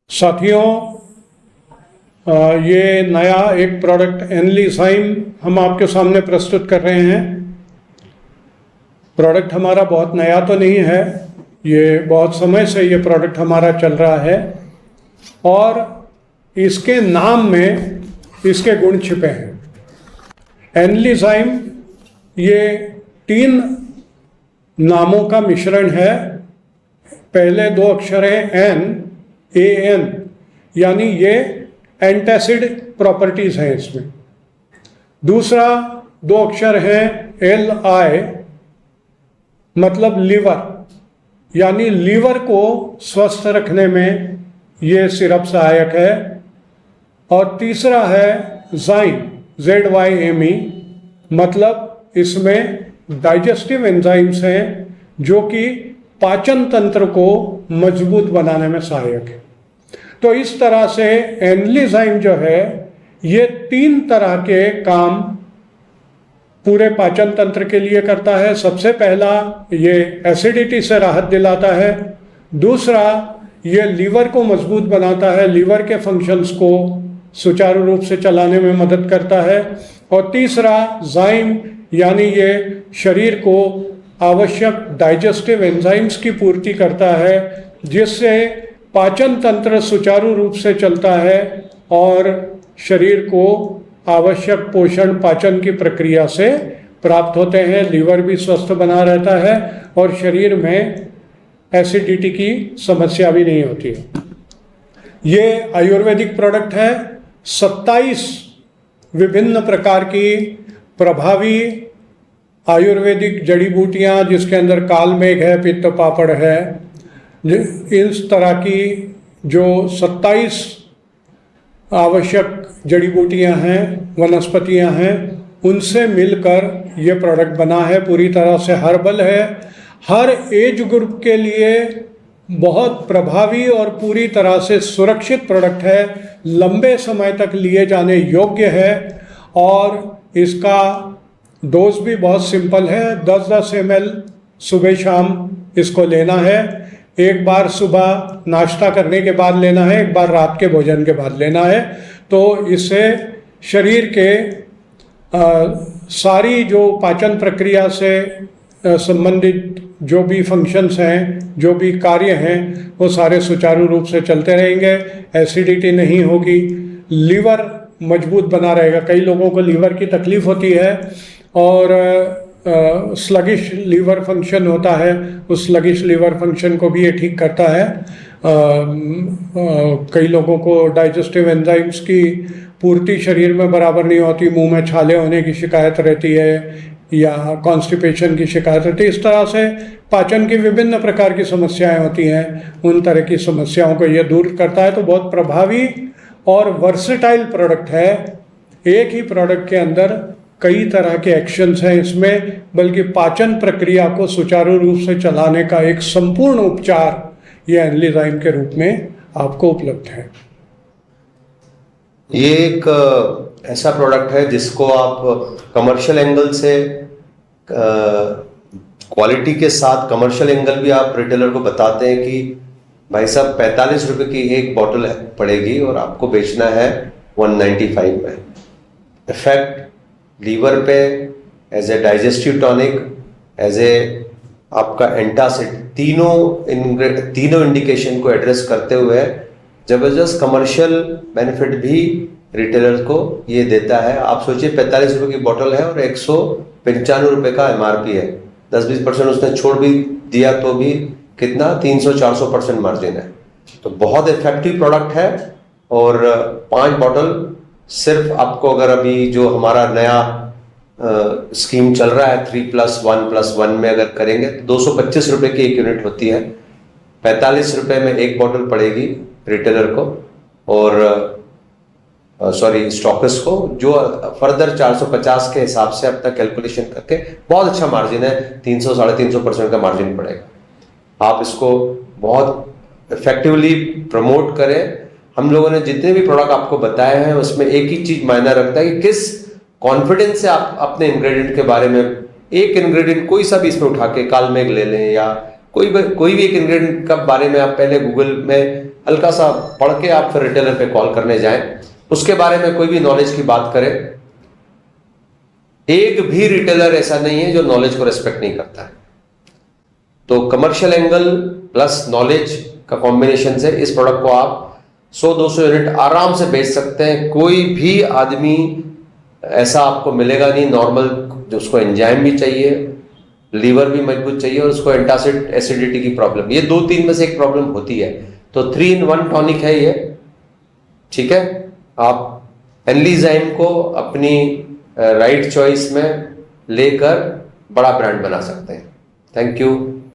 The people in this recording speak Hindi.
साथियों, ये नया एक प्रोडक्ट एनलिसाइम हम आपके सामने प्रस्तुत कर रहे हैं। प्रोडक्ट हमारा बहुत नया तो नहीं है, ये बहुत समय से ये प्रोडक्ट हमारा चल रहा है और इसके नाम में इसके गुण छिपे हैं। एनलिसाइम ये 3 नामों का मिश्रण है। पहले 2 अक्षर हैं AN, यानी ये एंटासिड प्रॉपर्टीज हैं इसमें। दूसरा 2 अक्षर हैं LI, मतलब लीवर, यानी लीवर को स्वस्थ रखने में ये सिरप सहायक है। और तीसरा है ZYME, मतलब इसमें डाइजेस्टिव एंजाइम्स हैं जो कि पाचन तंत्र को मजबूत बनाने में सहायक है। तो इस तरह से एनलिसाइम जो है ये 3 तरह के काम पूरे पाचन तंत्र के लिए करता है। सबसे पहला, ये एसिडिटी से राहत दिलाता है। दूसरा, ये लीवर को मजबूत बनाता है, लीवर के फंक्शंस को सुचारू रूप से चलाने में मदद करता है। और तीसरा, जाइम, यानी ये शरीर को आवश्यक डाइजेस्टिव एंजाइम्स की पूर्ति करता है, जिससे पाचन तंत्र सुचारू रूप से चलता है और शरीर को आवश्यक पोषण पाचन की प्रक्रिया से प्राप्त होते हैं। लीवर भी स्वस्थ बना रहता है और शरीर में एसिडिटी की समस्या भी नहीं होती है। ये आयुर्वेदिक प्रोडक्ट है। 27 विभिन्न प्रकार की प्रभावी आयुर्वेदिक जड़ी बूटियाँ, जिसके अंदर कालमेघ है, पित्त पापड़ है, इस तरह की जो 27 आवश्यक जड़ी बूटियाँ हैं, वनस्पतियाँ हैं, उनसे मिलकर ये प्रोडक्ट बना है। पूरी तरह से हर्बल है, हर एज ग्रुप के लिए बहुत प्रभावी और पूरी तरह से सुरक्षित प्रोडक्ट है। लंबे समय तक लिए जाने योग्य है और इसका डोज भी बहुत सिंपल है। 10-10 ml सुबह शाम इसको लेना है। एक बार सुबह नाश्ता करने के बाद लेना है, एक बार रात के भोजन के बाद लेना है। तो इससे शरीर के सारी जो पाचन प्रक्रिया से संबंधित जो भी फंक्शंस हैं, जो भी कार्य हैं, वो सारे सुचारू रूप से चलते रहेंगे। एसिडिटी नहीं होगी, लीवर मजबूत बना रहेगा। कई लोगों को लीवर की तकलीफ होती है और स्लगिश लीवर फंक्शन होता है, उस स्लगिश लीवर फंक्शन को भी ये ठीक करता है। कई लोगों को डाइजेस्टिव एंजाइम्स की पूर्ति शरीर में बराबर नहीं होती, मुंह में छाले होने की शिकायत रहती है या कॉन्स्टिपेशन की शिकायत रहती है। इस तरह से पाचन की विभिन्न प्रकार की समस्याएं होती हैं, उन तरह की समस्याओं को ये दूर करता है। तो बहुत प्रभावी और वर्सेटाइल प्रोडक्ट है। एक ही प्रोडक्ट के अंदर कई तरह के एक्शंस हैं इसमें, बल्कि पाचन प्रक्रिया को सुचारू रूप से चलाने का एक संपूर्ण उपचार ये एनलिसाइम के रूप में आपको उपलब्ध है। ये एक ऐसा प्रोडक्ट है जिसको आप कमर्शियल एंगल से, क्वालिटी के साथ कमर्शियल एंगल भी आप रिटेलर को बताते हैं कि भाई साहब 45 रुपये की एक बॉटल पड़ेगी और आपको बेचना है 195 में। इफेक्ट लीवर पे as a digestive tonic, as a आपका एंटासिड, तीनों इंडिकेशन को एड्रेस करते हुए जबरदस्त कमर्शियल बेनिफिट भी रिटेलर को ये देता है। आप सोचिए 45 रुपये की बोतल है और 195 रुपये का MRP है। 10-20% उसने छोड़ भी दिया तो भी कितना 300-400% मार्जिन है। तो बहुत इफेक्टिव प्रोडक्ट है। और 5 बॉटल सिर्फ आपको, अगर अभी जो हमारा नया स्कीम चल रहा है 3+1+1 में अगर करेंगे तो 225 रुपये की एक यूनिट होती है। 45 रुपये में एक बॉटल पड़ेगी रिटेलर को और स्टॉकिस्ट को, जो फर्दर 450 के हिसाब से अब तक कैलकुलेशन करके बहुत अच्छा मार्जिन है, 300-350% का मार्जिन पड़ेगा। आप इसको बहुत इफेक्टिवली प्रमोट करें। हम लोगों ने जितने भी प्रोडक्ट आपको बताए हैं उसमें एक ही चीज मायना रखता है कि किस कॉन्फिडेंस से आप अपने इंग्रेडिएंट के बारे में, एक इंग्रेडिएंट कोई सा भी इसमें उठा के कालमेघ ले लें या कोई भी एक इंग्रेडिएंट के बारे में आप पहले गूगल में हल्का सा पढ़ के आप फिर रिटेलर पे कॉल करने जाएं, उसके बारे में कोई भी नॉलेज की बात करें। एक भी रिटेलर ऐसा नहीं है जो नॉलेज को रेस्पेक्ट नहीं करता है। तो कमर्शियल एंगल प्लस नॉलेज का कॉम्बिनेशन से इस प्रोडक्ट को आप 100-200 यूनिट आराम से बेच सकते हैं। कोई भी आदमी ऐसा आपको मिलेगा नहीं नॉर्मल, जो उसको एंजाइम भी चाहिए, लीवर भी मजबूत चाहिए और उसको एंटासिड एसिडिटी की प्रॉब्लम, ये 2-3 में से एक प्रॉब्लम होती है। तो 3-in-1 टॉनिक है ये, ठीक है। आप एनलीजाइम को अपनी राइट चॉइस में लेकर बड़ा ब्रांड बना सकते हैं। Thank you.